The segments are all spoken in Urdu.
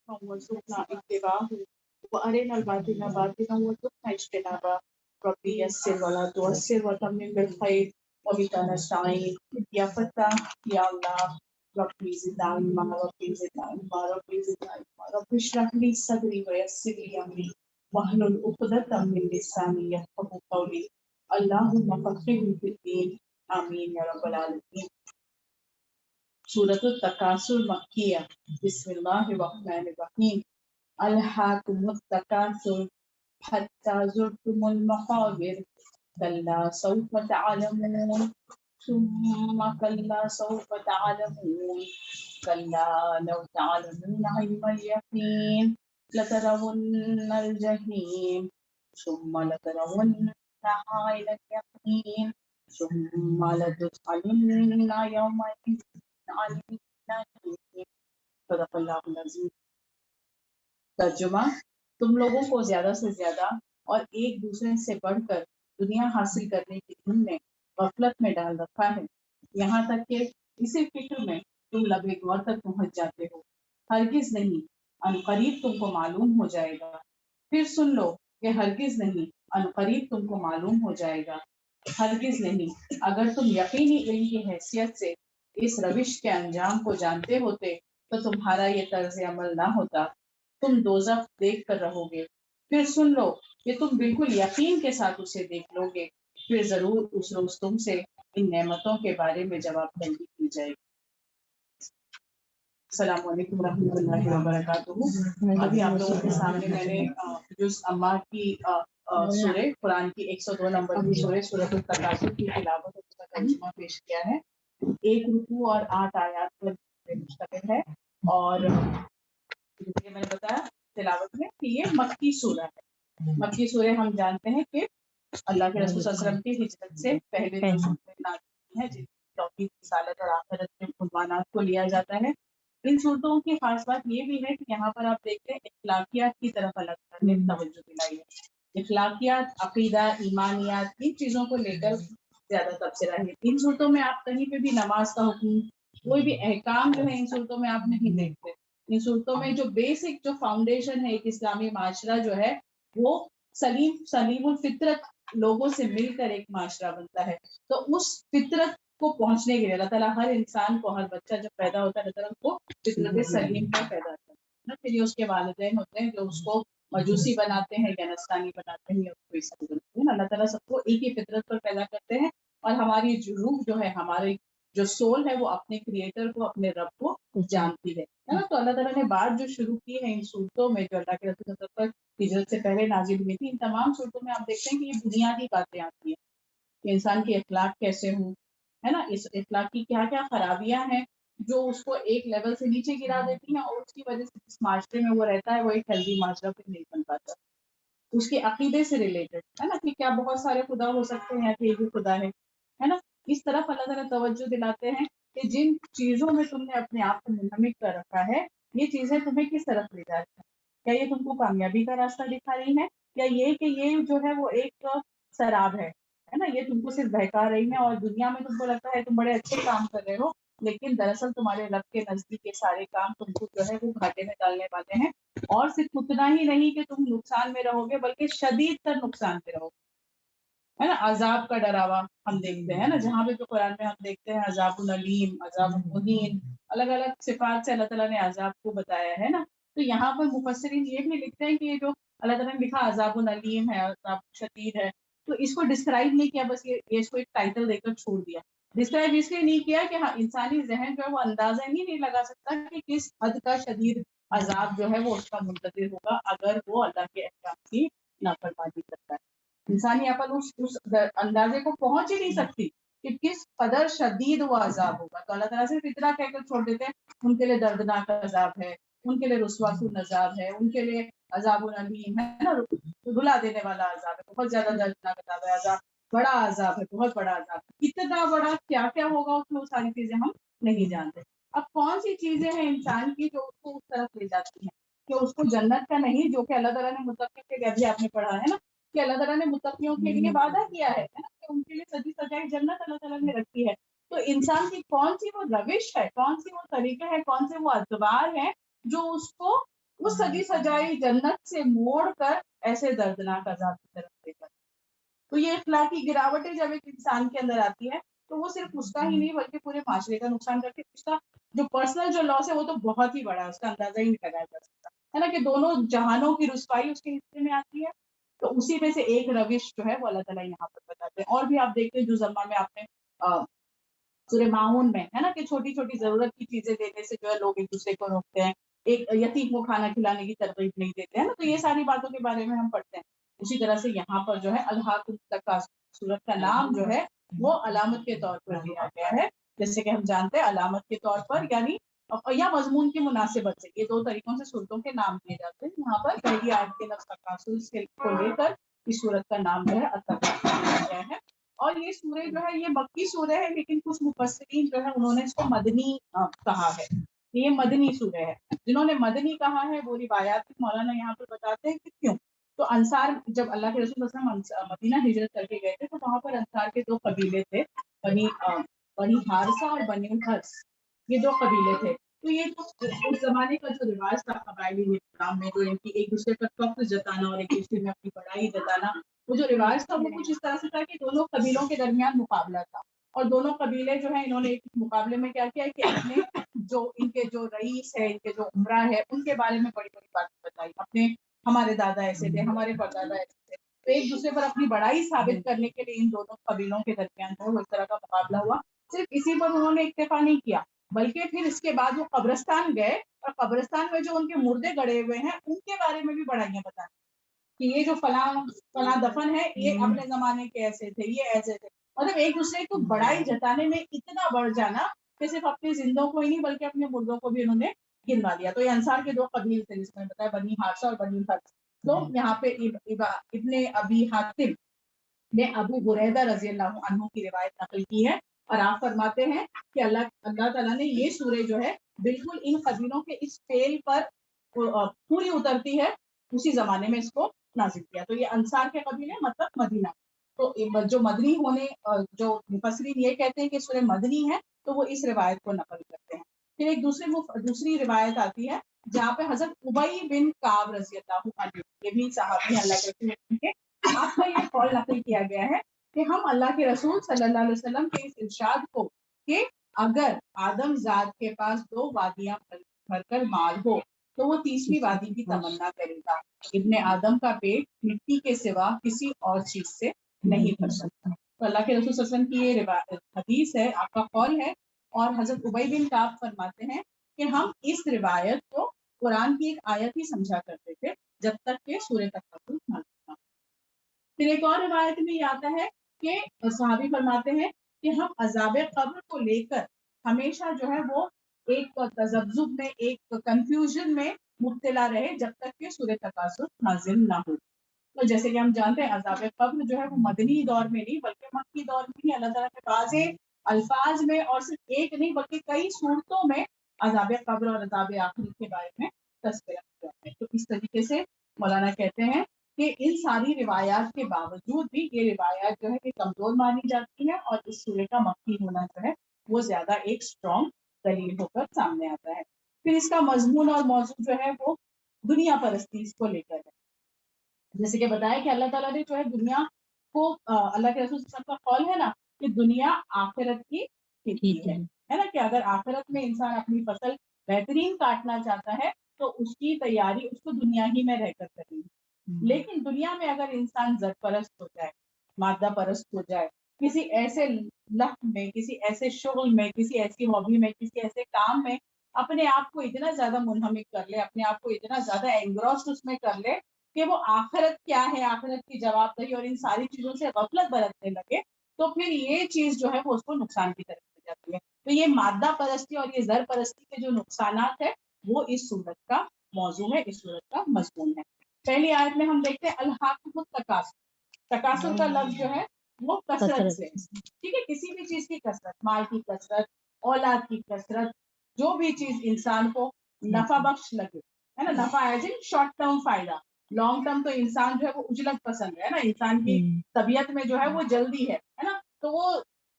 وارزقنا اتباعه وأرنا الباطل باطلا وارزقنا اجتنابه. ربي يسر ولا تعسر وتمم بالخير وبك نستعين يا فتاح يا الله. ربي زد علما ربي زد علما ربي زد علما رب اشرح لي صدري ويسر لي أمري واحلل عقدة من لساني يفقهوا قولي. اللهم فقهه في الدين آمين يا رب العالمين. سورة التکاثر مکیہ. بسم اللہ الرحمن الرحیم. الہاکم التکاثر حتی زرتم المقابر کلا سوف تعلمون ثم کلا سوف تعلمون کلا لو تعلمون علم الیقین لترون الجحیم ثم لترونها عین الیقین ثم لتسألن یومئذ صدق اللہ العظیم. ترجمہ: تم لوگوں کو زیادہ سے زیادہ اور ایک دوسرے سے بڑھ کر دنیا حاصل کرنے کی دھن نے غفلت میں ڈال رکھا ہے، یہاں تک کہ اسی فکر میں تم لبے غور تک پہنچ جاتے ہو. ہرگز نہیں، عنقریب تم کو معلوم ہو جائے گا. پھر سن لو کہ ہرگز نہیں، عنقریب تم کو معلوم ہو جائے گا. ہرگز نہیں، اگر تم یقینی علم کی حیثیت سے اس روش کے انجام کو جانتے ہوتے تو تمہارا یہ طرز عمل نہ ہوتا. تم دوزخ دیکھ کر رہو گے. پھر سن لو کہ تم بالکل یقین کے ساتھ اسے دیکھ لو گے. پھر ضرور اس روز تم سے ان نعمتوں کے بارے میں جواب طلبی کی جائے گی. السلام علیکم ورحمۃ اللہ وبرکاتہ. ابھی آپ لوگوں کے سامنے میں نے جز اما کی سورہ قرآن کی 102 نمبر کی سورۃ التکاثر کی تلاوت اور اس کا ترجمہ پیش کیا ہے. 1 رکوع اور 8 آیات پر مشتمل ہے، اور جیسے میں نے بتایا تلاوت میں کہ یہ مکی سورہ ہے. مکی سورہ ہم جانتے ہیں کہ اللہ کے رسول صلی اللہ علیہ وسلم کی ہجرت سے پہلے جو سورتیں نازل ہیں، جن کی توحید، رسالت اور آخرت کے عنوانات کو لیا جاتا ہے. ان صورتوں کی خاص بات یہ بھی ہے کہ یہاں پر آپ دیکھتے ہیں اخلاقیات کی طرف الگ توجہ دلائی ہے. اخلاقیات، عقیدہ، ایمانیات، ان چیزوں کو لے کر زیادہ تبصرہ ہے. ان صورتوں میں آپ کہیں پہ بھی نماز کا حکم، کوئی بھی احکام جو ہے ان صورتوں میں آپ نہیں دیکھتے. ان صورتوں میں جو بیسک جو فاؤنڈیشن ہے ایک اسلامی معاشرہ جو ہے وہ سلیم الفطرت لوگوں سے مل کر ایک معاشرہ بنتا ہے. تو اس فطرت کو پہنچنے کے لیے اللہ تعالیٰ ہر انسان کو، ہر بچہ جب پیدا ہوتا ہے اللہ تعالیٰ اس کو فطرت سلیم کا پیدا ہوتا ہے. پھر یہ اس کے والدین ہوتے ہیں جو اس کو مجوسی بناتے ہیں یا نسطانی بناتے ہیں یا اس کو عیسائی بناتے ہیں. اللہ تعالیٰ سب کو ایک ہی فطرت پر پیدا کرتے ہیں، اور ہماری جو روح جو ہے، ہماری جو سول ہے، وہ اپنے کریٹر کو، اپنے رب کو جانتی ہے نا. تو اللہ تعالیٰ نے بات جو شروع کی ہے ان صورتوں میں جو اللہ کے رسول پر ہجرت سے پہلے نازل ہوئی تھی، ان تمام صورتوں میں آپ دیکھتے ہیں کہ یہ بنیادی باتیں آتی ہیں کہ انسان کے اخلاق کیسے ہوں، ہے نا. اس اخلاق کی کیا کیا خرابیاں ہیں جو اس کو ایک لیول سے نیچے گرا دیتی ہیں، اور اس کی وجہ سے جس معاشرے میں وہ رہتا ہے وہ ایک ہیلدی معاشرہ پھر نہیں بن پاتا. اس کے عقیدے سے ریلیٹڈ ہے نا، کہ کیا بہت سارے خدا ہو سکتے ہیں کہ ایک ہی خدا ہے نا. اس طرف اللہ تعالیٰ توجہ دلاتے ہیں کہ جن چیزوں میں تم نے اپنے آپ کو منہمک کر رکھا ہے، یہ چیزیں تمہیں کس طرف لے جا رہی ہیں. کیا یہ تم کو کامیابی کا راستہ دکھا رہی ہیں، یا یہ کہ یہ جو ہے وہ ایک سراب ہے نا، یہ تم کو صرف بہکا رہی ہیں اور دنیا میں تم کو لگتا ہے تم بڑے اچھے کام کر رہے ہو، لیکن دراصل تمہارے رب کے نزدیک یہ سارے کام تم کو جو ہے وہ گھاٹے میں ڈالنے والے ہیں. اور صرف اتنا ہی نہیں کہ تم نقصان میں رہو گے، بلکہ شدید تر نقصان میں رہو گے، ہے نا. عذاب کا ڈراوا ہم دیکھتے ہیں نا، جہاں پہ قرآن میں ہم دیکھتے ہیں عذاب العلیم، عذاب المہین، الگ الگ صفات سے اللہ تعالیٰ نے عذاب کو بتایا ہے نا. تو یہاں پر مفسرین یہ بھی لکھتے ہیں کہ یہ جو اللہ تعالیٰ نے لکھا عذاب العلیم ہے، عذاب شدید ہے، تو اس کو ڈسکرائب نہیں کیا، بس یہ اس کو ایک ٹائٹل دے کر چھوڑ دیا. ڈسکرائب اس لیے نہیں کیا کہ انسانی ذہن جو ہے وہ اندازہ ہی نہیں لگا سکتا کہ کس حد کا شدید عذاب جو ہے وہ اس کا منتظر ہوگا اگر وہ اللہ کے احکام کی نافرمانی کرتا ہے. انسانی عقل اس اندازے کو پہنچ ہی نہیں سکتی کہ کس قدر شدید وہ عذاب ہوگا. تو اللہ تعالیٰ صرف اتنا کہہ کر چھوڑ دیتے ہیں ان کے لیے دردناک عذاب ہے، ان کے لیے رسوا کن عذاب ہے، ان کے لیے عذاب العلیم ہے نا، رلا دینے والا عذاب ہے، بہت زیادہ دردناک عذاب ہے، عذاب بڑا عذاب ہے، بہت بڑا عذاب ہے. کتنا بڑا، کیا کیا ہوگا اس میں، وہ ساری چیزیں ہم نہیں جانتے. اب کون سی چیزیں ہیں انسان کی جو اس کو اس طرف لے جاتی ہیں کہ اس کو جنت کا نہیں، جو کہ اللہ تعالیٰ نے متقین کے لیے ابھی آپ نے پڑھا ہے نا کہ اللہ تعالیٰ نے متقیوں کے لیے وعدہ کیا ہے نا کہ ان کے لیے سجی سجائی جنت اللہ تعالیٰ نے رکھی ہے. تو انسان کی کون سی وہ روش ہے، کون سی وہ طریقہ ہے، کون سے وہ ادوار ہیں جو اس کو وہ سجی سجائی جنت سے موڑ کر ایسے دردناک عذاب کی طرف لے کر. تو یہ اخلاقی گراوٹیں جب ایک انسان کے اندر آتی ہے تو وہ صرف اس کا ہی نہیں بلکہ پورے معاشرے کا نقصان کرتی ہے. اس کا جو پرسنل جو لاس ہے وہ تو بہت ہی بڑا ہے, اس کا اندازہ ہی نہیں لگایا جا سکتا ہے نا, کہ دونوں جہانوں کی رسوائی اس کے حصے میں آتی ہے. تو اسی میں سے ایک روش جو ہے وہ اللہ تعالیٰ یہاں پر بتاتے ہیں. اور بھی آپ دیکھتے ہیں جو زمانے میں آپ نے سورہ معاون میں ہے نا کہ چھوٹی چھوٹی ضرورت کی چیزیں دینے سے جو ہے لوگ ایک دوسرے کو روکتے ہیں, ایک یتیم کو کھانا کھلانے کی ترغیب نہیں دیتے ہیں نا. تو یہ ساری باتوں کے بارے میں ہم پڑھتے ہیں. اسی طرح سے یہاں پر جو ہے الحاقۃ التکاثر سورت کا نام جو ہے وہ علامت کے طور پر دیا گیا ہے. جیسے کہ ہم جانتے ہیں علامت کے طور پر یعنی یا مضمون کی مناسبت سے, یہ دو طریقوں سے سورتوں کے نام دیے جاتے ہیں. یہاں پر پہلی آیت کے لفظ تکاثر کو لے کر اس سورت کا نام جو ہے التکاثر دیا گیا ہے. اور یہ سورہ جو ہے یہ مکی سورہ ہے, لیکن کچھ مفسرین جو ہے انہوں نے اس کو مدنی کہا ہے. یہ مدنی سورہ ہے. جنہوں نے مدنی کہا ہے وہ روایات مولانا یہاں پر بتاتے ہیں کہ کیوں. تو انصار جب اللہ کے رسول صلی اللہ علیہ وسلم مدینہ ہجرت کر کے گئے تھے تو وہاں پر انصار کے دو قبیلے تھے, بنی حارثہ اور بنی حرث, یہ دو قبیلے تھے. تو یہ تو اس زمانے کا جو رواج تھا قبائلی نظام میں, جو ان کی ایک دوسرے پر فخر جتانا اور ایک دوسرے میں اپنی بڑائی جتانا, وہ جو رواج تھا وہ کچھ اس طرح سے تھا کہ دونوں قبیلوں کے درمیان مقابلہ تھا. اور دونوں قبیلے جو ہیں انہوں نے ایک مقابلے میں کیا کیا کہ اپنے جو ان کے جو رئیس ہے, ان کے جو عمرہ ہے, ان کے بارے میں بڑی بڑی باتیں بتائی. اپنے ہمارے دادا ایسے تھے, ہمارے پردادا ایسے تھے. تو ایک دوسرے پر اپنی بڑائی ثابت کرنے کے لیے ان دونوں قبیلوں کے درمیان جو ہے اس طرح کا مقابلہ ہوا. صرف اسی پر انہوں نے اکتفا نہیں کیا بلکہ پھر اس کے بعد وہ قبرستان گئے اور قبرستان میں جو ان کے مردے گڑے ہوئے ہیں ان کے بارے میں بھی بڑائیاں بتائیں کہ یہ جو فلاں دفن ہے یہ اپنے زمانے کے ایسے تھے, یہ ایسے تھے. مطلب ایک دوسرے کو بڑائی جتانے میں اتنا بڑھ جانا کہ صرف اپنے زندوں کو ہی نہیں بلکہ اپنے مردوں کو بھی انہوں نے گنوا دیا. تو یہ انصار کے دو قبیل تھے جس میں بتایا بنی حارثہ اور بنی حرث. تو یہاں پہ ابن ابی حاتم نے ابو بریدہ رضی اللہ عنہ کی روایت نقل کی ہے اور آپ فرماتے ہیں کہ اللہ تعالیٰ نے یہ سورہ جو ہے بالکل ان قبیلوں کے اس فعل پر پوری اترتی ہے اسی زمانے میں اس کو نازل کیا. تو یہ انصار کے قبیلے مطلب مدینہ. تو جو مدنی ہونے جو مفسرین یہ کہتے ہیں کہ سورہ مدنی ہے تو وہ اس روایت کو نقل کرتے ہیں. پھر ایک دوسری روایت آتی ہے جہاں پہ حضرت ابی بن کعب رضی اللہ عنہ, یہ بھی صحابی اللہ کے آپ کا یہ قول نقل کیا گیا ہے کہ ہم اللہ کے رسول صلی اللہ علیہ وسلم کے اس ارشاد کو کہ اگر آدم ذات کے پاس 2 وادیاں بھر کر مال ہو تو وہ 30ویں وادی کی تمنا کرے گا. ابن آدم کا پیٹ مٹی کے سوا کسی اور چیز سے نہیں بھر سکتا. تو اللہ کے رسول صلی اللہ علیہ وسلم کی یہ حدیث ہے, آپ کا قول ہے. اور حضرت ابی بن کعب فرماتے ہیں کہ ہم اس روایت کو قرآن کی ایک آیت ہی سمجھا کرتے تھے جب تک کہ سورہ تکاثر نہ تھا. پھر ایک اور روایت میں یہ آتا ہے کہ صحابی فرماتے ہیں کہ ہم عذاب قبر کو لے کر ہمیشہ جو ہے وہ ایک تذبذب میں, ایک کنفیوژن میں مبتلا رہے جب تک کہ سورہ تکاثر نازل نہ ہو. تو جیسے کہ ہم جانتے ہیں عذاب قبر جو ہے وہ مدنی دور میں نہیں بلکہ مکی دور میں ہی اللہ تعالیٰ کے بعض الفاظ میں اور صرف ایک نہیں بلکہ کئی صورتوں میں عذاب قبر اور عذاب آخرت کے بارے میں تذکرہ کیا ہے. تو اس طریقے سے مولانا کہتے ہیں کہ ان ساری روایات کے باوجود بھی یہ روایات جو ہے کہ کمزور مانی جاتی ہے اور اس سورے کا مکی ہونا جو ہے وہ زیادہ ایک اسٹرانگ دلیل ہو کر سامنے آتا ہے. پھر اس کا مضمون اور موضوع جو ہے وہ دنیا پرستی اس کو لے کر ہے. جیسے کہ بتایا کہ اللہ تعالیٰ نے جو ہے دنیا کو اللہ کے رسول صلی اللہ علیہ وسلم کا قول ہے نا کہ دنیا آخرت کی کھیتی ہے نا, کہ اگر آخرت میں انسان اپنی فصل بہترین کاٹنا چاہتا ہے تو اس کی تیاری اس کو دنیا ہی میں رہ کر کرنی ہے. لیکن دنیا میں اگر انسان زر پرست ہو جائے, مادہ پرست ہو جائے, کسی ایسے لفظ میں, کسی ایسے شغل میں, کسی ایسی ہابی میں, کسی ایسے کام میں اپنے آپ کو اتنا زیادہ منہمک کر لے, اپنے آپ کو اتنا زیادہ انگروسڈ اس میں کر لے کہ وہ آخرت کیا ہے, آخرت کی جواب دہی اور ان ساری چیزوں سے غفلت برتنے لگے, تو پھر یہ چیز جو ہے وہ اس کو نقصان کی طرف لے جاتی ہے. تو یہ مادہ پرستی اور یہ زر پرستی کے جو نقصانات ہے وہ اس صورت کا موضوع ہے, اس صورت کا مضمون ہے. پہلی آیت میں ہم دیکھتے ہیں الحاقۃ التکاثر. تکاثر کا لفظ جو ہے وہ کثرت سے, ٹھیک ہے, کسی بھی چیز کی کثرت, مال کی کثرت, اولاد کی کثرت, جو بھی چیز انسان کو نفع بخش لگے, ہے نا, نفع ایز ان شارٹ ٹرم فائدہ. لانگ ٹرم تو انسان جو ہے وہ اجلت پسند ہے نا, انسان کی طبیعت میں جو ہے وہ جلدی ہے نا, تو وہ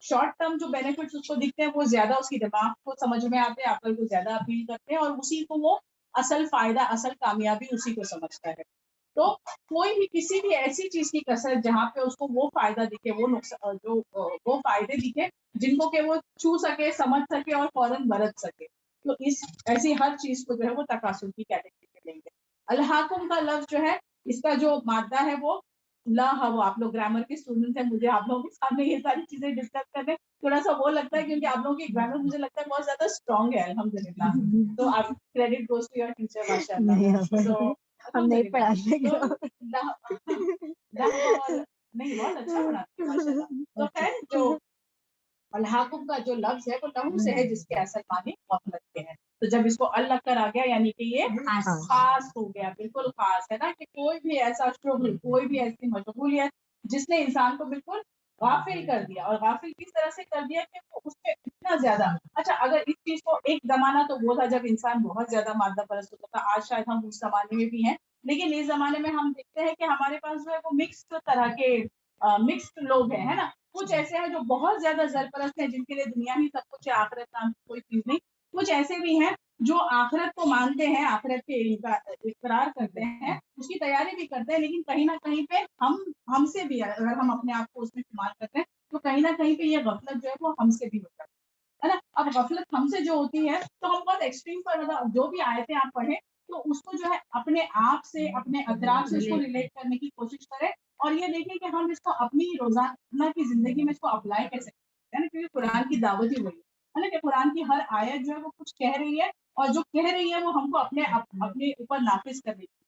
شارٹ ٹرم جو بینیفٹس اس کو دکھتے ہیں وہ زیادہ اس کی دماغ کو سمجھ میں آتے ہیں, عقل کو زیادہ اپیل کرتے ہیں اور اسی کو وہ اصل فائدہ اصل کامیابی اسی کو سمجھتا ہے. تو کوئی بھی کسی بھی ایسی چیز کی کثرت جہاں پہ اس کو وہ فائدہ دکھے, وہ نقصان, جو وہ فائدے دکھے جن کو کہ وہ چھو سکے, سمجھ سکے اور فوراً برت سکے, تو اس ایسی ہر چیز کو جو ہے وہ تکاسل کی کیٹیگری میں لیں گے. الحاکم کا لفظ جو ہے اس کا جو مادہ ہے وہ لا ہے. وہ آپ لوگ گرامر کے اسٹوڈنٹ ہیں, مجھے آپ لوگوں کے سامنے یہ ساری چیزیں ڈسکس کرنے تھوڑا سا وہ لگتا ہے کیونکہ آپ لوگوں کی گرامر مجھے لگتا ہے بہت زیادہ اسٹرانگ ہے الحمدللہ. تو آپ credit goes to your teacher ماشاء اللہ. ہم نہیں پڑھاتے نہیں بہت اچھا پڑھاتی ہے ماشاء اللہ. تو خیر جو الحاکم کا جو لفظ ہے وہ لہو سے ہے جس کے اصل معنی غفلت کے ہیں. تو جب اس کو ال لگ کر آ گیا یعنی کہ یہ خاص ہو گیا, بالکل خاص ہے نا, کہ کوئی بھی ایسا شغل, کوئی بھی ایسی مشغولیت جس نے انسان کو بالکل غافل کر دیا, اور غافل کس طرح سے کر دیا کہ وہ اس پہ اتنا زیادہ. اچھا اگر اس چیز کو ایک زمانہ تو وہ تھا جب انسان بہت زیادہ مادہ پرست ہوتا تھا, آج شاید ہم اس زمانے میں بھی ہیں, لیکن اس زمانے میں ہم دیکھتے ہیں کہ ہمارے پاس جو ہے وہ مکسڈ طرح کے مکسڈ لوگ ہیں, ہے نا. کچھ ایسے ہیں جو بہت زیادہ زرپرست ہیں, جن کے لیے دنیا ہی سب کچھ ہے, آخرت نام کی کوئی چیز نہیں. کچھ ایسے بھی ہیں جو آخرت کو مانتے ہیں, آخرت کے اقرار کرتے ہیں, اس کی تیاری بھی کرتے ہیں, لیکن کہیں نہ کہیں پہ ہم سے بھی اگر ہم اپنے آپ کو اس میں شمار کرتے ہیں تو کہیں نہ کہیں پہ یہ غفلت جو ہے وہ ہم سے بھی ہوتا ہے نا. اب غفلت ہم سے جو ہوتی ہے تو ہم بہت ایکسٹریم پر جو بھی آیتیں آپ پڑھیں تو اس کو جو ہے اپنے آپ سے, اپنے ادراک سے اس کو ریلیٹ کرنے کی کوشش کریں, اور یہ دیکھیں کہ ہم اس کو اپنی روزانہ کی زندگی میں اس کو اپلائی کیسے کرتے ہیں, کیونکہ قرآن کی دعوت ہی وہی ہے نا, کہ قرآن کی ہر آیت جو ہے وہ کچھ کہہ رہی ہے, اور جو کہہ رہی ہے وہ ہم کو اپنے اوپر نافذ کرنے کی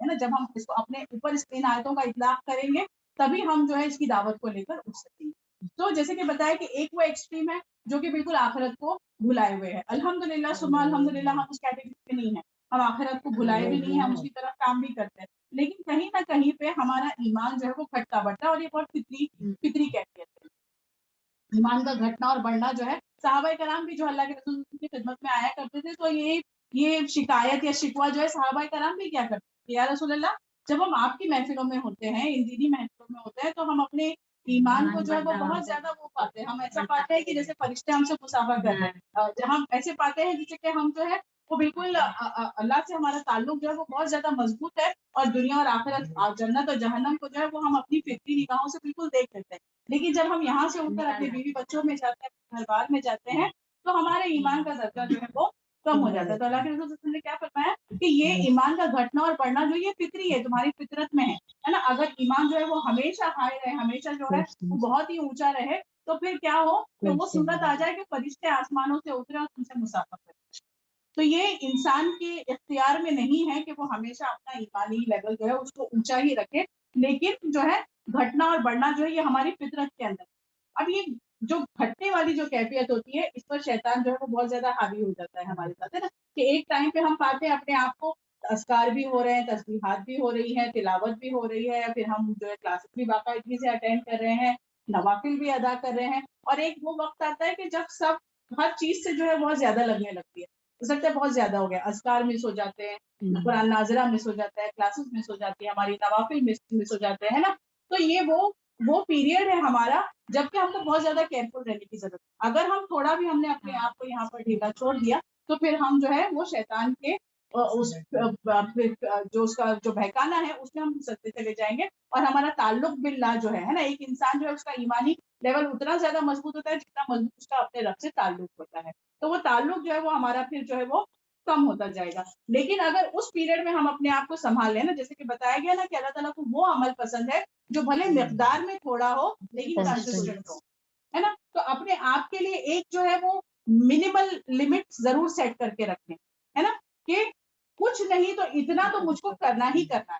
ہے نا. جب ہم اس کو اپنے اوپر ان آیتوں کا اطلاق کریں گے تبھی ہم جو ہے اس کی دعوت کو لے کر اٹھ سکیں گے. تو جیسے کہ بتایا کہ ایک وہ ایکسٹریم ہے جو کہ بالکل آخرت کو بھلائے ہوئے ہے. الحمدللہ ثم الحمدللہ ہم اس کیٹیگری میں نہیں ہیں, ہم آخرت کو بھلائے بھی نہیں ہیں, ہم اس کی طرف کام بھی کرتے ہیں, لیکن کہیں نہ کہیں پہ ہمارا ایمان جو ہے وہ گھٹتا بڑھتا ہے, اور یہ بہت فطری کیفیت ہے. ایمان کا گھٹنا اور بڑھنا جو ہے, صحابہ کرام بھی جو اللہ کے رسول کی خدمت میں آیا کرتے تھے تو یہ شکایت یا شکوہ جو ہے صحابہ کرام بھی کیا کرتے تھے, یا رسول اللہ جب ہم آپ کی محفلوں میں ہوتے ہیں, ان دینی محفلوں میں ہوتے ہیں, تو ہم اپنے ایمان کو جو ہے وہ بہت زیادہ وہ پاتے ہیں, ہم ایسا پاتے ہیں کہ جیسے فرشتے ہم سے مسافہ کر رہے ہیں, ہم ایسے پاتے ہیں جسے کہ ہم جو ہے وہ بالکل اللہ سے ہمارا تعلق جو ہے وہ بہت زیادہ مضبوط ہے, اور دنیا اور آخرت, جنت اور جہنم کو جو ہے وہ ہم اپنی فطری نگاہوں سے بالکل دیکھ لیتے ہیں. لیکن جب ہم یہاں سے اٹھ کر اپنے بیوی بچوں میں جاتے ہیں, گھر بار میں جاتے ہیں, تو ہمارے ایمان کا درجہ جو ہے وہ کم ہو جاتا ہے. تو اللہ کے رسول نے کیا فرمایا کہ یہ ایمان کا گھٹنا اور بڑھنا جو یہ فطری ہے, تمہاری فطرت میں ہے نا. اگر ایمان جو ہے وہ ہمیشہ ہائی رہے, ہمیشہ جو ہے وہ بہت ہی اونچا رہے, تو پھر کیا ہو کہ وہ صورت آ جائے کہ فرشتے آسمانوں سے اترے اور تم سے مسافہ کریں. تو یہ انسان کے اختیار میں نہیں ہے کہ وہ ہمیشہ اپنا ایمانی لیول جو ہے اس کو اونچا ہی رکھے, لیکن جو ہے گھٹنا اور بڑھنا جو ہے یہ ہماری فطرت کے اندر. اب یہ جو گھٹنے والی جو کیفیت ہوتی ہے اس پر شیطان جو ہے وہ بہت زیادہ حاوی ہو جاتا ہے ہمارے ساتھ, ہے نا, کہ ایک ٹائم پہ ہم پاتے ہیں اپنے آپ کو اذکار بھی ہو رہے ہیں, تسبیحات بھی ہو رہی ہیں, تلاوت بھی ہو رہی ہے, پھر ہم جو ہے کلاسز بھی باقاعدگی سے اٹینڈ کر رہے ہیں, نوافل بھی ادا کر رہے ہیں, اور ایک وہ وقت آتا ہے کہ جب سب ہر چیز سے جو ہے بہت زیادہ لگنے لگتی ہے, ہو سکتا ہے بہت زیادہ ہو گیا, اذکار مس ہو جاتے ہیں, قرآن ناظرہ مس ہو جاتا ہے, کلاسز مس ہو جاتی ہے, ہماری نوافل مس ہو جاتے ہیں, ہے نا. تو یہ وہ پیریڈ ہے ہمارا جبکہ ہم کو بہت زیادہ کیئرفل رہنے کی ضرورت ہے. اگر ہم تھوڑا بھی ہم نے اپنے آپ کو یہاں پر ڈھیلا چھوڑ دیا تو پھر ہم جو ہے وہ شیطان کے جو اس کا جو بہکانا ہے اس میں ہم گھستے چلے جائیں گے, اور ہمارا تعلق باللہ جو ہے نا, ایک انسان جو ہے اس کا ایمانی لیول اتنا زیادہ مضبوط ہوتا ہے جتنا مضبوط اس کا اپنے رب سے تعلق ہوتا ہے, تو وہ تعلق جو ہے وہ ہمارا پھر جو ہے وہ کم ہوتا جائے گا. لیکن اگر اس پیریڈ میں ہم اپنے آپ کو سنبھال لیں نا, جیسے کہ بتایا گیا نا کہ اللہ تعالیٰ کو وہ عمل پسند ہے جو بھلے مقدار میں تھوڑا ہو لیکن کنسسٹنٹ ہو, ہے نا. تو اپنے آپ کے لیے ایک جو ہے وہ منیمل لمٹ ضرور سیٹ کر کے رکھیں, ہے نا, کہ کچھ نہیں تو اتنا تو مجھ کو کرنا ہی کرنا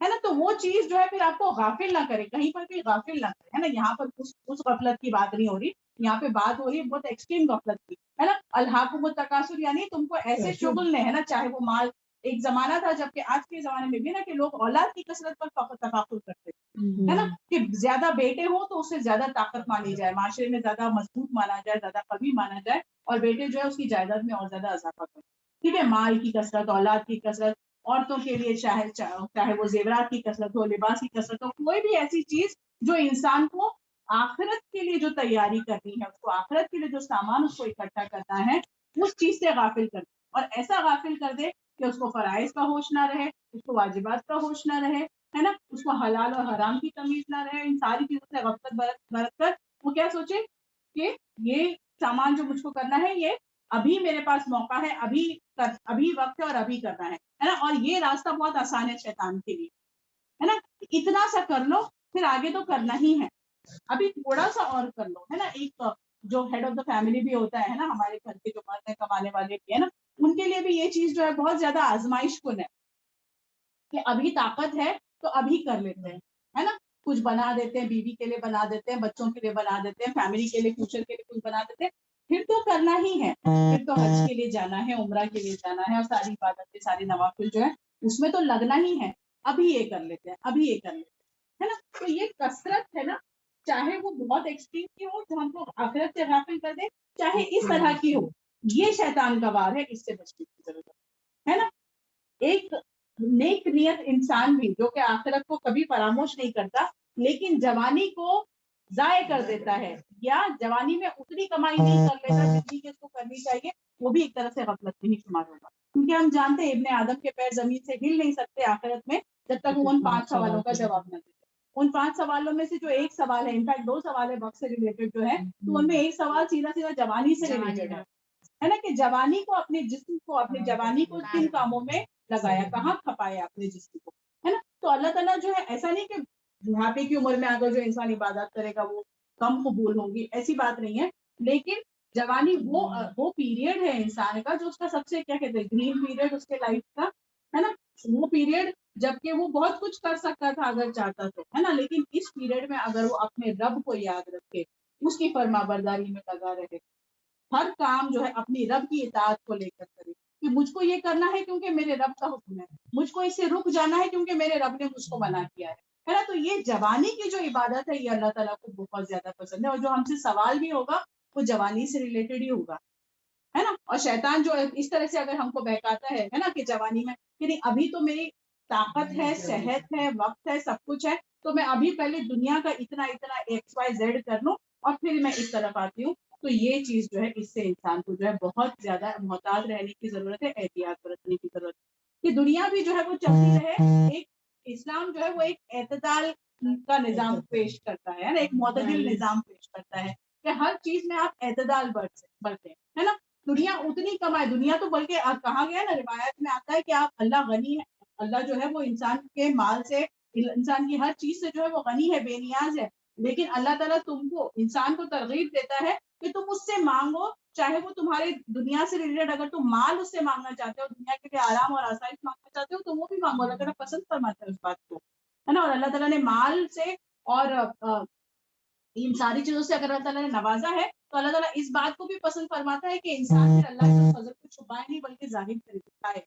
ہے نا. تو وہ چیز جو ہے پھر آپ کو غافل نہ کرے, کہیں پر بھی غافل نہ کرے, ہے نا. یہاں پر اس غفلت کی بات نہیں ہو رہی, یہاں پہ بات ہو رہی ہے بہت ایکسٹریم غفلت کی, ہے نا. الحاکم التکاثر یعنی تم کو ایسے شغل نے, ہے نا, چاہے وہ مال, ایک زمانہ تھا جبکہ آج کے زمانے میں بھی نا کہ لوگ اولاد کی کثرت پر تفاخر کرتے ہیں, ہے نا, کہ زیادہ بیٹے ہوں تو اس سے زیادہ طاقت مانی جائے, معاشرے میں زیادہ مضبوط مانا جائے, زیادہ قوی مانا جائے, اور بیٹے جو ہے اس کی جائیداد میں اور زیادہ اضافہ کریں. ٹھیک ہے, مال کی کثرت, اولاد کی کثرت, عورتوں کے لیے چاہے وہ زیورات کی کثرت ہو, لباس کی کثرت ہو, کوئی بھی ایسی چیز جو انسان کو آخرت کے لیے جو تیاری کرنی ہے, اس کو آخرت کے لیے جو سامان اس کو اکٹھا کرنا ہے, اس چیز سے غافل کر دے, اور ایسا غافل کر دے کہ اس کو فرائض کا ہوش نہ رہے, اس کو واجبات کا ہوش نہ رہے, ہے نا, اس کو حلال اور حرام کی تمیز نہ رہے, ان ساری چیزوں سے غفلت برت کر وہ کیا سوچے کہ یہ سامان جو مجھ کو کرنا ہے یہ ابھی میرے پاس موقع ہے, ابھی وقت ہے اور ابھی کرنا ہے نا. اور یہ راستہ بہت آسان ہے شیطان کے لیے, ہے نا, اتنا سا کر لو پھر آگے تو کرنا ہی ہے, ابھی تھوڑا سا اور کر لو, ہے نا. ایک جو ہیڈ آف دا فیملی بھی ہوتا ہے نا, ہمارے گھر کے جو مرد ہیں کمانے والے بھی ہے نا, ان کے لیے بھی یہ چیز جو ہے بہت زیادہ آزمائش کن ہے کہ ابھی طاقت ہے تو ابھی کر لیتے ہیں, ہے نا. کچھ بنا دیتے ہیں, بیوی کے لیے بنا دیتے ہیں, بچوں کے لیے بنا دیتے ہیں, فیملی کے لیے فیوچر کے لیے کچھ بنا دیتے ہیں, پھر تو کرنا ہی ہے, پھر تو حج کے لیے جانا ہے, عمرہ کے لیے جانا ہے, اور ساری عبادتیں ساری نوافل جو ہے اس میں تو لگنا ہی ہے, ابھی یہ کر لیتے ہیں, ابھی یہ کر لیتے ہیں, ہے نا. تو یہ کثرت ہے نا, چاہے وہ بہت ایکسٹریم کی ہو جو ہم کو آخرت سے غافل کر دے, چاہے اس طرح کی ہو, یہ شیطان کا وار ہے, اس سے بچنے کی ضرورت ہے نا. ایک نیک نیت انسان بھی جو کہ آخرت کو کبھی فراموش نہیں کرتا لیکن جوانی کو ضائع کر دیتا ہے یا جوانی میں اتنی کمائی نہیں کر لیتا جتنی کہ اس کو کرنی چاہیے, وہ بھی ایک طرح سے غفلت نہیں شمار ہوگا, کیونکہ ہم جانتے ہیں ابن آدم کے پیر زمین سے ہل نہیں سکتے آخرت میں جب تک وہ ان 5 سوالوں کا جواب نہ دیتے. ان 5 سوالوں میں سے جو ایک سوال ہے, انفیکٹ 2 سوال ہے وقت سے ریلیٹڈ جو ہے, تو ان میں ایک سوال سیدھا سیدھا جوانی سے ریلیٹڈ ہے نا, کہ جوانی کو, اپنے جسم کو, اپنی جوانی کو کن کاموں میں لگایا, کہاں کھپایا اپنے جسم کو, ہے نا. تو اللہ تعالیٰ جو ہے ایسا نہیں کہ بڑھاپے کی عمر میں اگر جو انسان عبادت کرے گا وہ کم قبول ہوگی, ایسی بات نہیں ہے, لیکن جوانی وہ پیریڈ ہے انسان کا جو اس کا سب سے کیا کہتے ہیں گرین پیریڈ اس کے لائف کا, ہے نا. وہ پیریڈ جبکہ وہ بہت کچھ کر سکتا تھا اگر چاہتا تو, ہے نا, لیکن اس پیریڈ میں اگر وہ اپنے رب کو یاد رکھے, اس کی فرما برداری میں لگا رہے, ہر کام جو ہے اپنی رب کی اطاعت کو لے کر کرے کہ مجھ کو یہ کرنا ہے کیونکہ میرے رب کا حکم ہے, مجھ کو اس سے رک جانا ہے کیونکہ میرے رب نے مجھ کو منع کیا ہے نا. تو یہ جوانی کی جو عبادت ہے یہ اللہ تعالیٰ کو بہت زیادہ پسند ہے, اور جو ہم سے سوال بھی ہوگا وہ جوانی سے ریلیٹڈ ہی ہوگا, ہے نا. اور شیطان جو اس طرح سے اگر ہم کو بہکاتا ہے نا کہ جوانی میں کہ نہیں ابھی تو میری طاقت ہے, صحت ہے, وقت ہے, سب کچھ ہے, تو میں ابھی پہلے دنیا کا اتنا اتنا XYZ کر لوں اور پھر میں اس طرف آتی ہوں, تو یہ چیز جو ہے اس سے انسان کو جو ہے بہت زیادہ محتاط رہنے کی ضرورت ہے, احتیاط برتنے کی ضرورت ہے کہ دنیا بھی جو ہے وہ چلتی رہے. ایک اسلام جو ہے وہ ایک اعتدال کا نظام پیش کرتا ہے, ایک معتدل نظام پیش کرتا ہے کہ ہر چیز میں آپ اعتدال برتیں, ہے نا. دنیا اتنی کمائے, دنیا تو بلکہ کہا گیا نا, روایت میں آتا ہے کہ آپ اللہ غنی ہے, اللہ جو ہے وہ انسان کے مال سے, انسان کی ہر چیز سے جو ہے وہ غنی ہے, بے نیاز ہے, لیکن اللہ تعالیٰ تم کو, انسان کو ترغیب دیتا ہے کہ تم اس سے مانگو, چاہے وہ تمہارے دنیا سے ریلیٹڈ, اگر تم مال اس سے مانگنا چاہتے ہو, دنیا کے لیے آرام اور آسائش مانگنا چاہتے ہو تو وہ بھی مانگو, اللہ تعالیٰ پسند فرماتا ہے اس بات کو, ہے نا. اور اللہ تعالیٰ نے مال سے اور ان ساری چیزوں سے اگر اللہ تعالیٰ نے نوازا ہے تو اللہ تعالیٰ اس بات کو بھی پسند فرماتا ہے کہ انسان پھر اللہ کے فضل کو چھپائے نہیں بلکہ ظاہر کر دکھائے.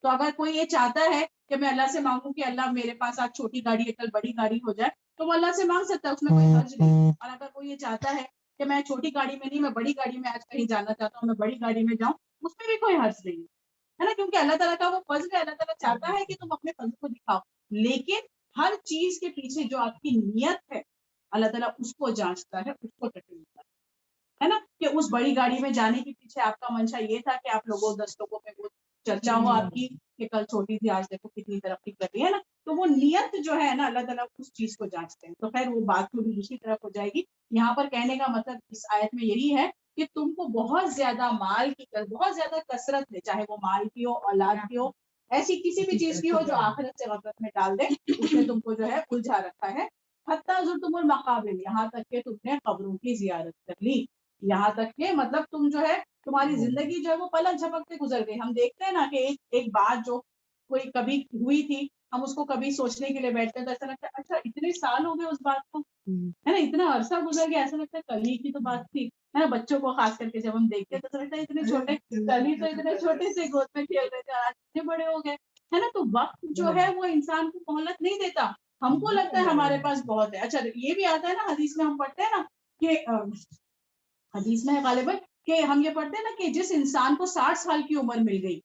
تو اگر کوئی یہ چاہتا ہے کہ میں اللہ سے مانگوں کہ اللہ میرے پاس آج چھوٹی گاڑی ہے کل بڑی گاڑی ہو جائے, تو وہ اللہ سے مانگ سکتا ہے, اس میں کوئی حرج نہیں. اور اگر کوئی یہ چاہتا ہے کہ میں چھوٹی گاڑی میں نہیں, میں بڑی گاڑی میں آج کہیں جانا چاہتا ہوں, میں بڑی گاڑی میں جاؤں, اس میں بھی کوئی حرج نہیں ہے نا, کیونکہ اللہ تعالیٰ کا وہ فضل ہے. اللہ تعالیٰ چاہتا ہے کہ تم اپنے فضل کو دکھاؤ, لیکن ہر چیز کے پیچھے جو آپ کی نیت ہے اللہ تعالیٰ اس کو جانچتا ہے, اس کو ٹٹولتا ہے نا. کہ اس بڑی گاڑی میں جانے کے پیچھے آپ کا منشا یہ تھا کہ آپ لوگوں 10 لوگوں میں وہ چرچا ہو آپ کی کہ کل چھوٹی تھی آج دیکھو کتنی ترقی کر رہی ہے نا. تو وہ نیت جو ہے نا اللہ تعالیٰ اس چیز کو جانچتے ہیں. تو خیر وہ بات تھوڑی دوسری طرف ہو جائے گی. یہاں پر کہنے کا مطلب اس آیت میں یہی ہے کہ تم کو بہت زیادہ مال کی, بہت زیادہ کثرت ہے, چاہے وہ مال کی ہو, اولاد کی ہو, ایسی کسی بھی چیز کی ہو جو آخرت سے غفلت میں ڈال دے, اس نے تم کو جو ہے الجھا رکھا ہے. حتیٰ زرتم المقابر, یہاں تک کہ تم نے قبروں کی زیارت کر لی, یہاں تک کہ مطلب تم جو ہے تمہاری زندگی جو ہے وہ پلک جھپکتے گزر گئی. ہم دیکھتے ہیں نا کہ ایک بات جو کوئی کبھی ہوئی تھی, ہم اس کو کبھی سوچنے کے لیے بیٹھتے ہیں تو ایسا لگتا ہے اچھا اتنے سال ہو گئے اس بات کو, ہے نا, اتنا عرصہ گزر گیا, ایسا لگتا ہے کل ہی کی تو بات تھی, ہے نا. بچوں کو خاص کر کے جب ہم دیکھتے ہیں تو ایسا لگتا ہے اتنے چھوٹے, کل ہی تو اتنے چھوٹے سے گود میں کھیل رہے تھے, آج اتنے بڑے ہو گئے, ہے نا. تو وقت جو ہے وہ انسان کو مہلت نہیں دیتا. ہم کو لگتا ہے ہمارے پاس بہت ہے. اچھا یہ بھی آتا ہے نا حدیث میں, ہم پڑھتے ہیں نا کہ حدیث میں ہے غالباً کہ ہم یہ پڑھتے ہیں نا کہ جس انسان کو 60 سال کی عمر مل گئی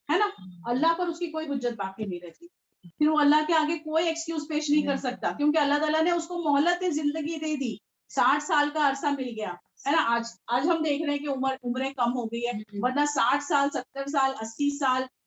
ہے نا, اللہ پر اس کی کوئی حجت باقی نہیں رہتی, پھر وہ اللہ کے آگے کوئی ایکسکیوز پیش نہیں کر سکتا, کیونکہ اللہ تعالیٰ نے اس کو مہلت زندگی دے دی. 60 سال کا عرصہ مل گیا, ہے نا. آج ہم دیکھ رہے ہیں کہ عمریں کم ہو گئی ہے, ورنہ 60 سال, 70 سال, 80 سال,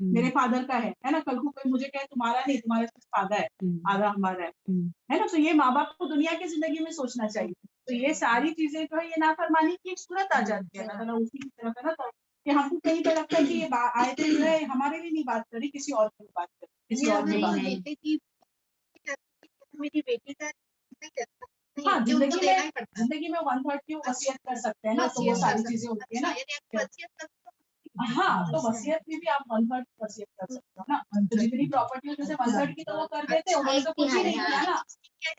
میرے فادر کا ہے نا, کل کو کوئی مجھے کہے تمہارا نہیں, تمہارا صرف آدھا ہے, آدھا ہمارا ہے نا. تو یہ ماں باپ کو دنیا کی زندگی میں سوچنا چاہیے. تو یہ ساری چیزیں جو ہے یہ نافرمانی کی ایک صورت آ جاتی ہے اللہ تعالیٰ اسی کی طرف ہے نا, کہ ہم کو کہیں پہ لگتا ہے کہ یہ آیتیں جو ہے ہمارے لیے نہیں بات کر رہی, کسی اور کی بات کر رہی, کسی اور کی بات. میری بیٹی کا ہاں زندگی میں 1/3 کی وصیت کر سکتے ہیں نا, تو وہ ساری چیزیں ہوتی ہیں نا. ہاں تو وصیت میں بھی آپ 1/3 وصیت کر سکتے ہو نا. تو جتنی پراپرٹی میں سے 1/3 کی تو وہ کر دیتے, انہوں نے تو کچھ ہی نہیں کیا نا.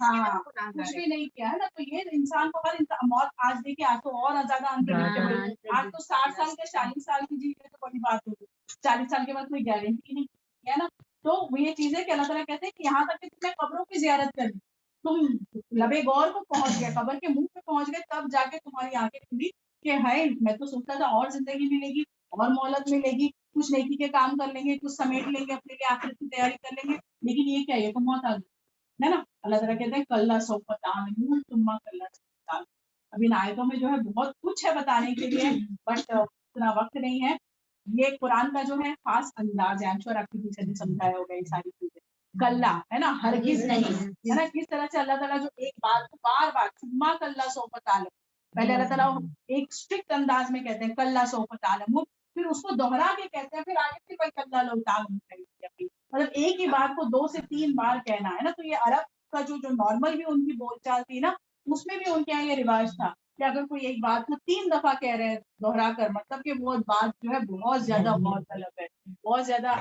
ہاں کچھ بھی نہیں کیا ہے نا. تو یہ انسان کو ہر موت آج دیکھیے, آج تو اور زیادہ انپریڈکٹیبل. آج تو 60 سال کے 40 سال کی جی تو بڑی بات ہوگی, 40 سال کے بعد کوئی گارنٹی نہیں ہے نا. تو وہ یہ چیز ہے کہ اللہ تعالیٰ کہتے ہیں کہ یہاں تک کہ تمہیں قبروں کی زیارت کرنی, تم لبے غور کو پہنچ گئے, قبر کے منہ پہ پہنچ گئے, تب جا کے تمہاری آنکھیں کھلی کہ ہے میں تو سوچتا تھا اور زندگی ملے گی, اور مہلت ملے گی, کچھ نیکی کے کام کر لیں گے, کچھ سمیٹ لیں گے, اپنے لیے آخرت کی تیاری کر لیں گے, لیکن یہ کیا ہے, یہ تو موت آ گئی ہے نا. اللہ تعالیٰ کہتے ہیں کل سوف تعلمون ثم کل سوف تعلمون. اب ان آیتوں میں جو ہے بہت کچھ ہے بتانے کے لیے, بٹ اتنا وقت نہیں ہے. یہ قرآن کا جو ہے خاص انداز ہے, آپ کی ٹیچر نے سمجھایا ہوگا یہ ساری چیزیں. کلا ہے نا, ہرگز نہیں ہے نا. کس طرح سے اللہ تعالیٰ جو ایک بات کو بار بار ثم کل سوف تعلمون, پہلے اللہ تعالیٰ ایک اسٹرکٹ انداز میں کہتے ہیں کل سوف تعلمون, پھر اس کو دوہرا کے کہتے ہیں, پھر آگے پھر کل لو تعلمون, مطلب ایک ہی بات کو 2 سے 3 بار کہنا ہے نا. تو یہ عرب کا جو نارمل بھی ان کی بول چال تھی نا, اس میں بھی ان کے یہاں یہ رواج تھا کہ اگر کوئی ایک بات کو 3 دفعہ کہہ رہے ہیں دوہرا کر, مطلب کہ وہ بات جو ہے بہت زیادہ غور طلب ہے, بہت زیادہ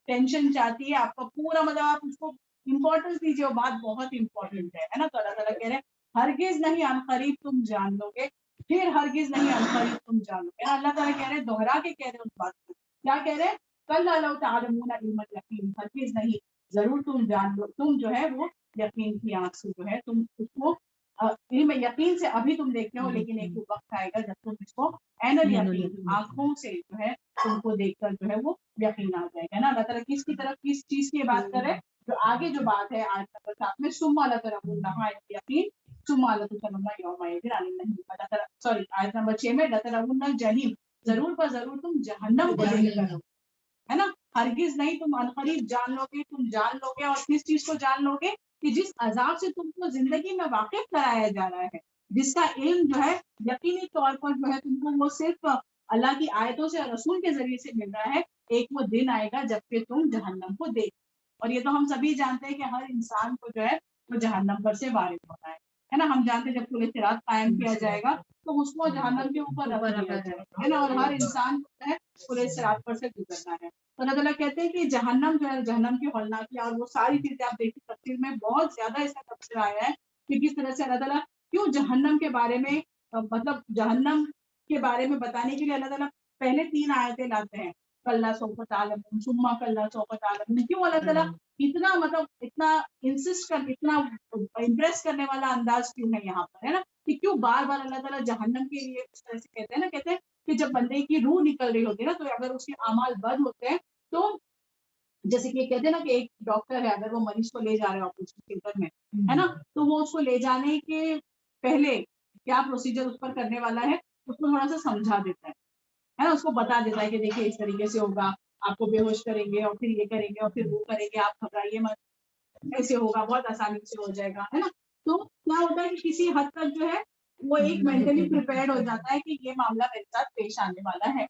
ٹینشن چاہتی ہے, آپ کا پورا مطلب آپ اس کو امپورٹنس دیجیے, وہ بات بہت امپورٹنٹ ہے نا. تو اللہ تعالیٰ کہہ رہے ہیں ہرگز نہیں عن قریب تم جان لو گے, پھر ہرگز نہیں عن قریب تم جان لو گے. اللہ تعالیٰ کہہ رہے ہیں دوہرا کے کہہ رہے ہیں اس بات کو, کیا کہہ رہے ہیں کل لو تعلمون علم الیقین, ہرگز نہیں, ضرور تم جان لو, تم جو ہے وہ یقین کی آنکھ سے جو ہے تم اس کو علم یقین سے ابھی تم دیکھتے ہو, لیکن ایک وقت آئے گا جب تم اس کو عین الیقین آنکھوں سے جو ہے تم کو دیکھ کر جو ہے وہ یقین آ جائے گا نا. اللہ تعالیٰ کس کی طرف کس چیز کی بات کرے, جو آگے جو بات ہے آیت نمبر 7 میں ثم لترونها عین الیقین ثم لتسألن یومئذ عن النعیم. اللہ تعالیٰ سوری آیت نمبر 6 میں لترون الجحیم, ضرور پر ضرور تم جہنم کو دیکھ کر ہے نا. ہرگز نہیں تم عنقریب جان لو گے, تم جان لو گے. اور کس چیز کو جان لو گے, کہ جس عذاب سے تم کو زندگی میں واقف کرایا جا رہا ہے, جس کا علم جو ہے یقینی طور پر جو ہے تم کو وہ صرف اللہ کی آیتوں سے اور رسول کے ذریعے سے مل رہا ہے. ایک وہ دن آئے گا جب کہ تم جہنم کو دیکھ, اور یہ تو ہم سبھی جانتے ہیں کہ ہر انسان کو جو ہے وہ جہنم پر سے وارد ہونا ہے نا. ہم جانتے ہیں جب پورے صراط قائم کیا جائے گا تو اس کو جہنم کے اوپر رکھ دیا جائے گا ہے نا, اور ہر انسان کو جو ہے پورے صراط پر سے گزرنا ہے. تو اللہ تعالیٰ کہتے ہیں کہ جہنم جو ہے, جہنم کی ہولناکی اور وہ ساری چیزیں آپ دیکھیں تفسیر میں بہت زیادہ اس کا تفسیر آیا ہے کہ کس طرح سے اللہ تعالیٰ کیوں جہنم کے بارے میں مطلب جہنم کے بارے میں بتانے کے لیے اللہ تعالیٰ پہلے 3 آیتیں لاتے ہیں, کل سوف تعلمون ثم کل سوف تعلمون. کیوں اللہ تعالیٰ اتنا مطلب اتنا انسسٹ کر, اتنا امپریس کرنے والا انداز کیوں ہے یہاں پر, ہے نا, کہ کیوں بار بار اللہ تعالیٰ جہنم کے لیے اس طرح سے کہتے ہیں نا. کہتے ہیں کہ جب بندے کی روح نکل رہی ہوتی ہے نا, تو اگر اس کے اعمال بد ہوتے ہیں تو جیسے کہ کہتے ہیں نا کہ ایک ڈاکٹر ہے, اگر وہ مریض کو لے جا رہے ہیں آپریشن تھیٹر میں ہے نا, تو وہ اس کو لے جانے کے پہلے کیا پروسیجر اس پر کرنے والا ہے اس کو تھوڑا سا سمجھا دیتا ہے نا, اس کو بتا دیتا ہے کہ دیکھیے اس طریقے سے ہوگا, آپ کو بے ہوش کریں گے اور پھر یہ کریں گے اور پھر وہ کریں گے, آپ گھبرائیے مت, ایسے ہوگا, بہت آسانی سے ہو جائے گا ہے نا. تو کیا ہوتا ہے کہ کسی حد تک جو ہے وہ ایک مینٹلی پریپیئرڈ ہو جاتا ہے کہ یہ معاملہ میرے ساتھ پیش آنے والا ہے.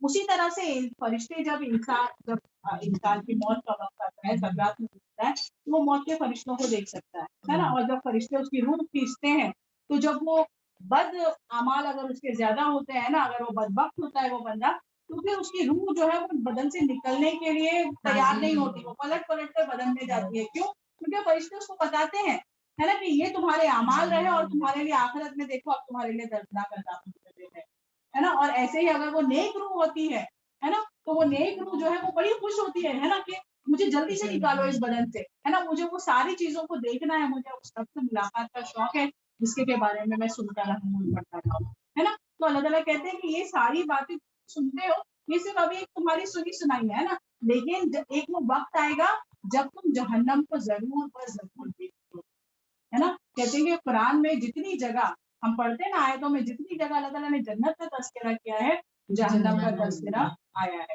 اسی طرح سے فرشتے جب انسان کی موت کا وقت آتا ہے, سکرات میں ہوتا ہے, تو وہ موت کے فرشتوں کو دیکھ سکتا ہے نا. اور جب فرشتے اس کی روح کھینچتے ہیں تو جب وہ بد اعمال اگر اس کے زیادہ ہوتے ہیں نا, اگر وہ بدبخت ہوتا ہے وہ بندہ, تو پھر اس کی روح جو ہے وہ بدن سے نکلنے کے لیے تیار نہیں ہوتی, وہ پلٹ کر بدن میں جاتی ہے. کیوں؟ کیونکہ فرشتے اس کو بتاتے ہیں ہے نا کہ یہ تمہارے اعمال رہے اور تمہارے لیے آخرت میں دیکھو اب تمہارے لیے دردناک عذاب منتظر ہے نا. اور ایسے ہی اگر وہ نیک روح ہوتی ہے نا, تو وہ نیک روح جو ہے وہ بڑی خوش ہوتی ہے نا کہ مجھے جلدی سے نکالو اس بدن سے ہے نا, مجھے وہ ساری چیزوں کو دیکھنا ہے, مجھے اس رب سے ملاقات کا شوق ہے جس کے بارے میں سنتا رہوں پڑھتا رہوں ہے نا. تو اللہ تعالیٰ کہتے ہیں کہ یہ ساری باتیں سنتے ہو, یہ صرف ابھی ایک تمہاری سنی سنائی ہے نا, لیکن ایک وہ وقت آئے گا جب تم جہنم کو ضرور پر ضرور دیکھو ہے نا. کہتے ہیں کہ قرآن میں جتنی جگہ ہم پڑھتے ہیں نا آیتوں میں, جتنی جگہ اللہ تعالیٰ نے جنت کا تذکرہ کیا ہے, جہنم کا تذکرہ آیا ہے.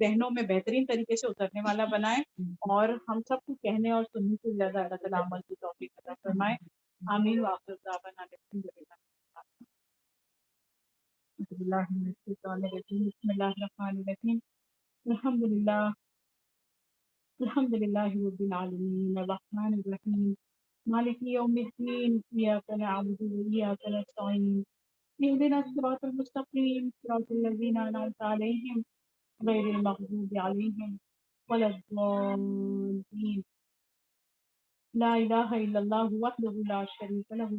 ذہنوں میں بہترین طریقے سے اترنے والا بنائے اور ہم سب کو کہنے اور سننے سے زیادہ اللہ تعالیٰ عمل کی توفیق عطا فرمائے. آمین وآخر دعوانا بسم اللہ الرحمن الرحیم الحمد للہ رب العالمین الرحمن الرحیم مالک یوم الدین ایاک نعبد وایاک نستعین اهدنا الصراط المستقیم صراط الذین انعمت علیہم غیر المغضوب علیہم ولا الضالین. لا الہ الا اللہ وحدہ لا شریک لہ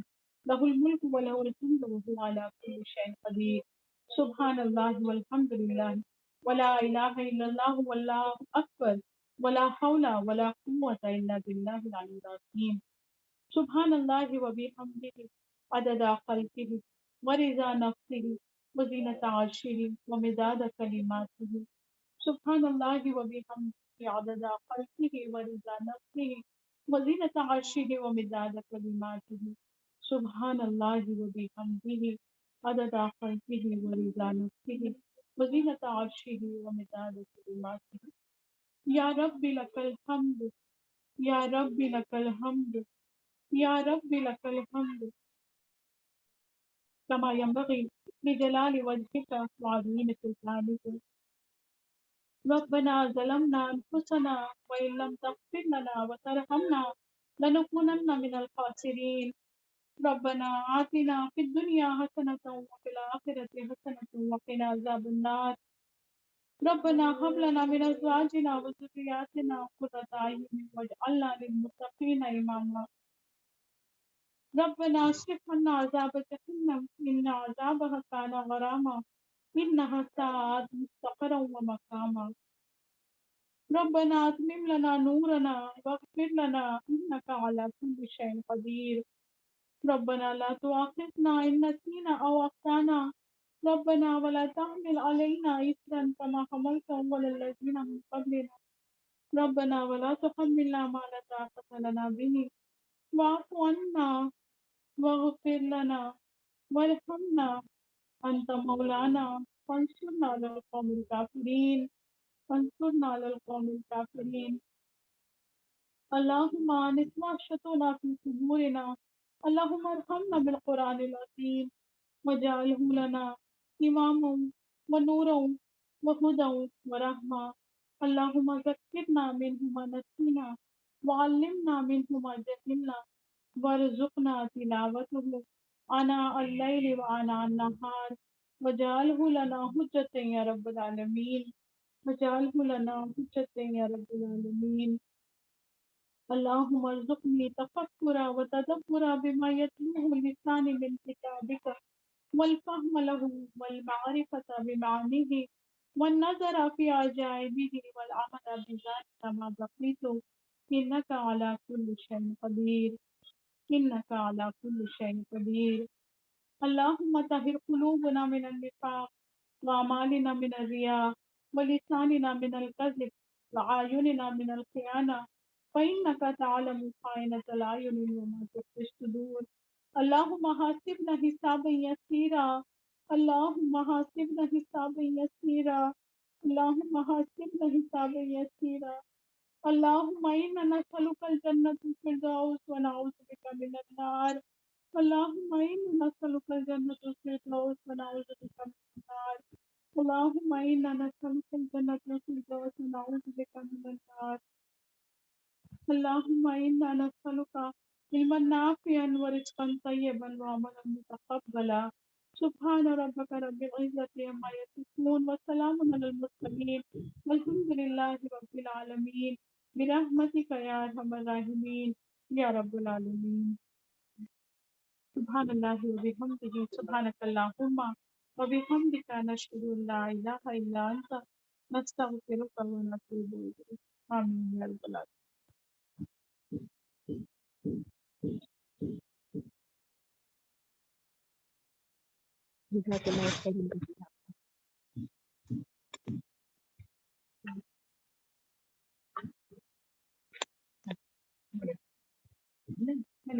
لہ الملک ولہ الحمد وہو علی کل شیء قدیر. سبحان اللہ والحمد للہ ولا الہ الا اللہ واللہ اکبر ولا حول ولا قوة الا باللہ العلی العظیم. سبحان اللہ وبحمدہ عدد خلقہ ورضا نفسہ وزینۃ عرشہ ومداد کلماتہ. سبحان اللہ وبحمدہ عدد خلقہ ورضا نفسہ وزینۃ عرشہ ومداد کلماتہ. سبحان اللہ وبحمدہ عدد خلقہ ورضا نفسہ وزینۃ عرشہ ومداد کلماتہ. یا رب لک الحمد یا رب لک الحمد یا رب لک الحمد کما ینبغی لجلال وجہک وعظیم سلطانک. ربنا ظلمنا انفسنا وان لم تغفر لنا وترحمنا لنكونن من الخاسرین. ربنا آتنا فی الدنیا حسنة وفی الآخرة حسنة وقنا عذاب النار. ربنا هب لنا من ازواجنا وذرياتنا قرة اعین واجعلنا للمتقین اماما. ربنا اصرف عنا عذاب جہنم ان عذابها كان غراما انها ساءت مستقرا ومقاما. ربنا اتمم لنا نورنا واغفر لنا انك على كل شيء قدیر. ربنا لا تؤاخذنا ان نسينا او اخطانا ربنا ولا تحمل علينا إصرا كما حملته على الذين من قبلنا ربنا ولا تحملنا ما لا طاقة لنا به واعف عنا واغفر لنا وارحمنا أنت مولانا فانصرنا على القوم الكافرين فانصرنا على القوم الكافرين. اللهم آنس وحشتنا في صدورنا اللهم ارحمنا بالقرآن العظيم وجعله لنا إماما ونورا وهدى ورحمة. اللهم ذكرنا منه ما نسينا وعلمنا منه ما جهلنا وارزقنا تلاوته آناء الليل وآناء النهار وجعله لنا حجة يا رب العالمين وجعله لنا حجة يا رب العالمين. اللهم ارزقني تفكرا وتدبرا بما يتلوه لساني من كتابك والفهم له والمعرفة بمعانيه والنظر في عجائبه والعمل بذلك ما بقيت إنك على كل شيء قدير إنك على كل شيء قدير. اللهم طهر قلوبنا من النفاق وأعمالنا من الرياء ولساننا من الكذب وأعيننا من الخيانة فإنك تعلم خائنة الأعين وما تخفي الصدور. اللهم حاسبنا حسابا يسيرا اللهم حاسبنا حسابا يسيرا اللهم حاسبنا حسابا يسيرا. اللهم إنا نسألك الجنة الفردوس ونعوذ بك من النار. اللهم إنا نسألك الجنة الفردوس ونعوذ بك من النار. اللهم إنا نسألك الجنة الفردوس ونعوذ بك من النار. اللهم إنا نسألك علما نافعا ورزقا طيبا وعملا متقبلا. سبحان ربك رب العزة عما يصفون وسلام على المرسلين والحمد لله رب العالمين برحمتك يا أرحم الراحمين يا رب العالمين. سبحان الله وبحمده سبحانك اللهم وبحمدك نشهد أن لا إله إلا أنت نستغفرك ونتوب إليك. آمين يا رب العالمين. جزاک اللہ خیر. میں